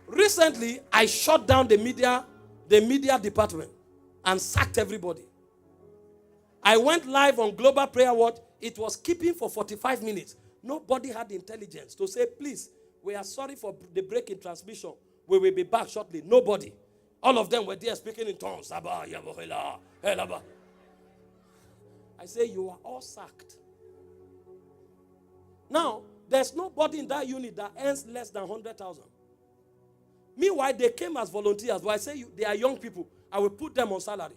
Recently, I shut down the media department and sacked everybody. I went live on Global Prayer Watch. It was keeping for 45 minutes. Nobody had the intelligence to say, please, we are sorry for the break in transmission. We will be back shortly. Nobody. All of them were there speaking in tongues. I say, you are all sacked. Now, there's nobody in that unit that earns less than 100,000. Meanwhile, they came as volunteers. But I say they are young people. I will put them on salary.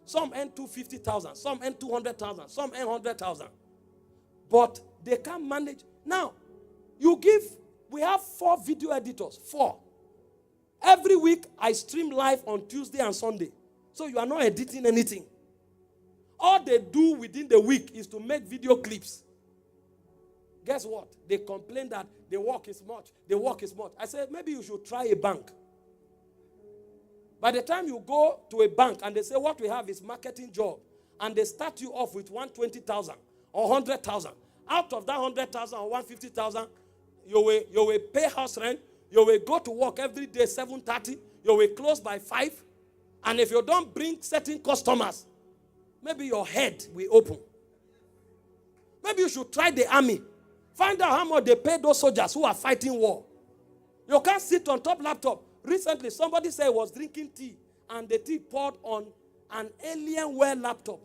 Some earn 250,000. Some earn 200,000. Some earn 100,000. But they can't manage. Now, we have 4 video editors. 4. Every week, I stream live on Tuesday and Sunday. So you are not editing anything. All they do within the week is to make video clips. Guess what? They complain that the work is much. The work is much. I said, maybe you should try a bank. By the time you go to a bank and they say, what we have is marketing job, and they start you off with 120,000 or 100,000. Out of that 100,000 or 150,000, you will pay house rent. You will go to work every day 7:30. You will close by 5. And if you don't bring certain customers, maybe your head will open. Maybe you should try the army. Find out how much they pay those soldiers who are fighting war. You can't sit on top laptop. Recently, somebody said he was drinking tea, and the tea poured on an Alienware laptop.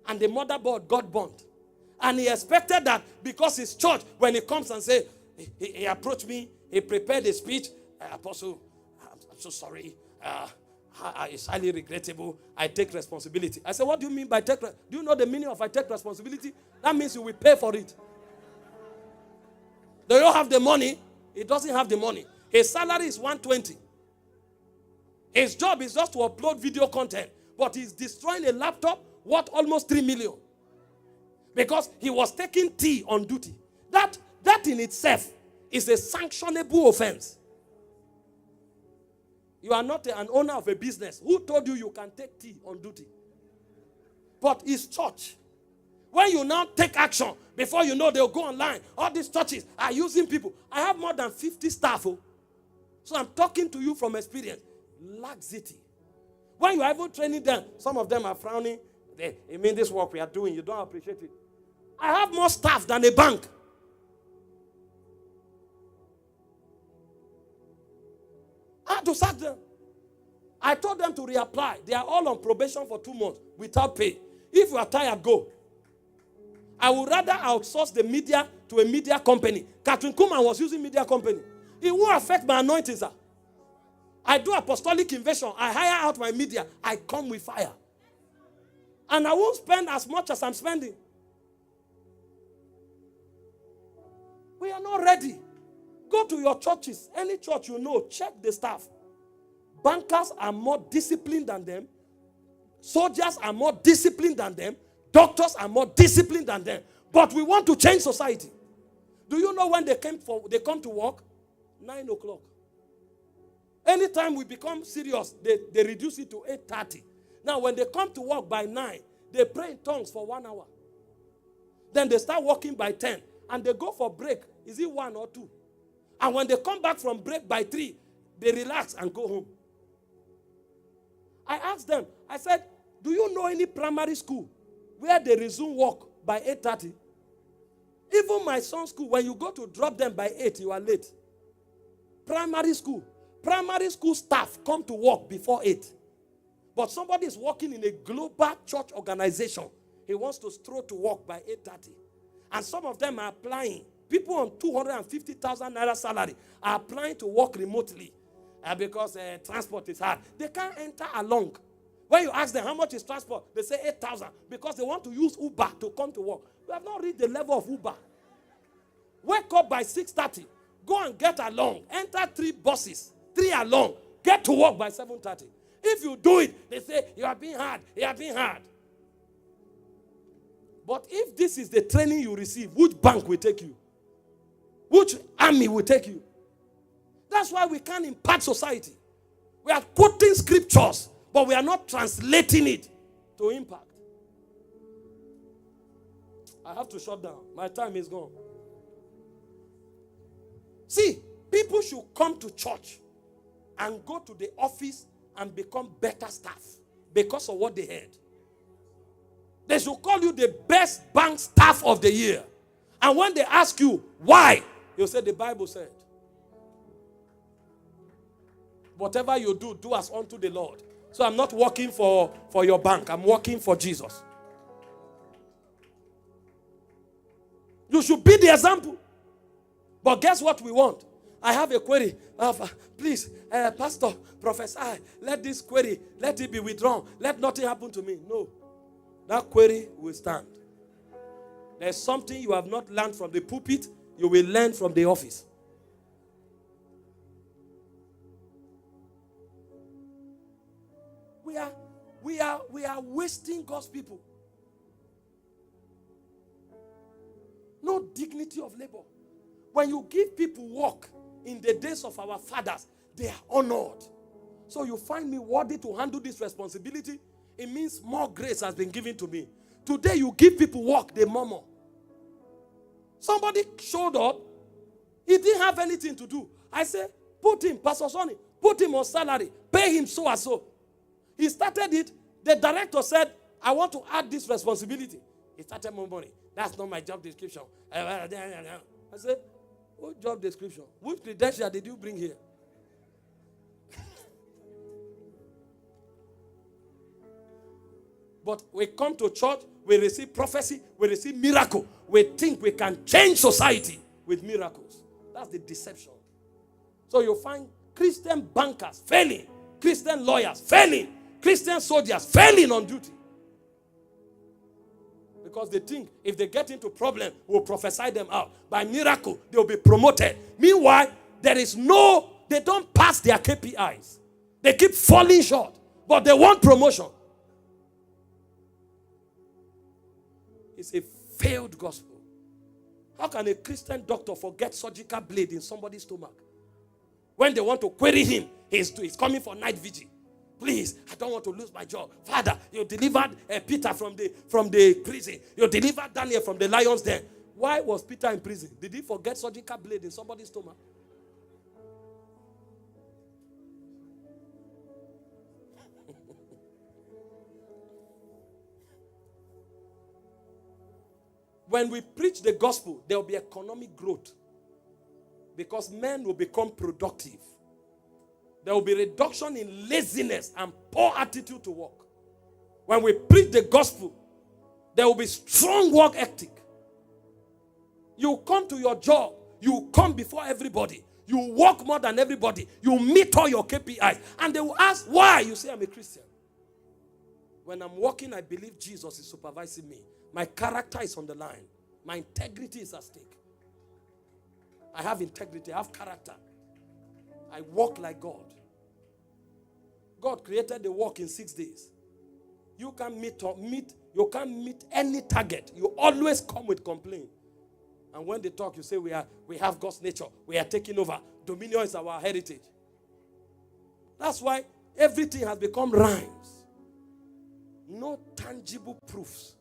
And the motherboard got burnt. And he expected that because his church, when he comes and says, he approached me, he prepared a speech. Apostle, I'm so sorry. It's highly regrettable. I take responsibility. I said, what do you mean by take responsibility? Do you know the meaning of I take responsibility? That means you will pay for it. Do you have the money? He doesn't have the money. His salary is 120. His job is just to upload video content. But he's destroying a laptop worth almost 3 million. Because he was taking tea on duty. That in itself is a sanctionable offense. You are not an owner of a business. Who told you can take tea on duty? But it's church. When you now take action, before you know they'll go online. All these churches are using people. I have more than 50 staff. So I'm talking to you from experience. Laxity. When you are even training them, some of them are frowning. They mean this work we are doing, you don't appreciate it. I have more staff than a bank. I had to sack them. I told them to reapply. They are all on probation for 2 months without pay. If you are tired, go. I would rather outsource the media to a media company. Catherine Kuhlman was using media company. It won't affect my anointing, sir. I do apostolic invasion. I hire out my media. I come with fire. And I won't spend as much as I'm spending. We are not ready. Go to your churches. Any church you know, check the staff. Bankers are more disciplined than them. Soldiers are more disciplined than them. Doctors are more disciplined than them. But we want to change society. Do you know when they come to work? 9 o'clock. Anytime we become serious, they reduce it to 8:30. Now, when they come to work by 9, they pray in tongues for 1 hour. Then they start working by 10. And they go for break. Is it 1 or 2? And when they come back from break by 3, they relax and go home. I asked them, I said, do you know any primary school where they resume work by 8:30? Even my son's school, when you go to drop them by 8, you are late. Primary school staff come to work before 8. But somebody is working in a global church organization. He wants to stroll to work by 8:30. And some of them are applying. People on 250,000 naira salary are applying to work remotely because transport is hard. They can't enter along. When you ask them how much is transport, they say 8,000 because they want to use Uber to come to work. We have not reached the level of Uber. Wake up by 6:30. Go and get along. Enter 3 buses. 3 along. Get to work by 7:30. If you do it, they say, you are being hard. You are being hard. But if this is the training you receive, which bank will take you? Which army will take you? That's why we can't impact society. We are quoting scriptures, but we are not translating it to impact. I have to shut down. My time is gone. See, People should come to church and go to the office and become better staff because of what they heard. They should call you the best bank staff of the year. And when they ask you why, you say the Bible said. Whatever you do, do as unto the Lord. So I'm not working for your bank. I'm working for Jesus. You should be the example. But guess what we want? I have a query. Please, Pastor, Professor, let this query, let it be withdrawn. Let nothing happen to me. No. That query will stand. There's something you have not learned from the pulpit, you will learn from the office. We are wasting God's people. No dignity of labor. When you give people work in the days of our fathers, they are honored. So you find me worthy to handle this responsibility. It means more grace has been given to me. Today you give people work, they murmur. Somebody showed up. He didn't have anything to do. I said, put him, Pastor Sonny, put him on salary. Pay him so and so. He started it. The director said, I want to add this responsibility. He started murmuring. That's not my job description. I said, what job description? Which credential did you bring here? But we come to church, we receive prophecy, we receive miracle. We think we can change society with miracles. That's the deception. So you find Christian bankers failing, Christian lawyers failing, Christian soldiers failing on duty. Because they think if they get into problem, we'll prophesy them out. By miracle, they'll be promoted. Meanwhile, they don't pass their KPIs. They keep falling short, but they want promotion. It's a failed gospel. How can a Christian doctor forget surgical blade in somebody's stomach? When they want to query him, he's coming for night vigil. Please, I don't want to lose my job. Father, you delivered Peter from the prison. You delivered Daniel from the lion's den. Why was Peter in prison? Did he forget surgical blade in somebody's stomach? When we preach the gospel, there will be economic growth. Because men will become productive. There will be reduction in laziness and poor attitude to work. When we preach the gospel, there will be strong work ethic. You come to your job, you come before everybody, you work more than everybody, you meet all your KPIs, and they will ask why. You say, I'm a Christian. When I'm working, I believe Jesus is supervising me. My character is on the line. My integrity is at stake. I have integrity, I have character. I walk like God. God created the work in 6 days. You can't you can't meet any target. You always come with complaint. And when they talk, you say we have God's nature. We are taking over. Dominion is our heritage. That's why everything has become rhymes. No tangible proofs.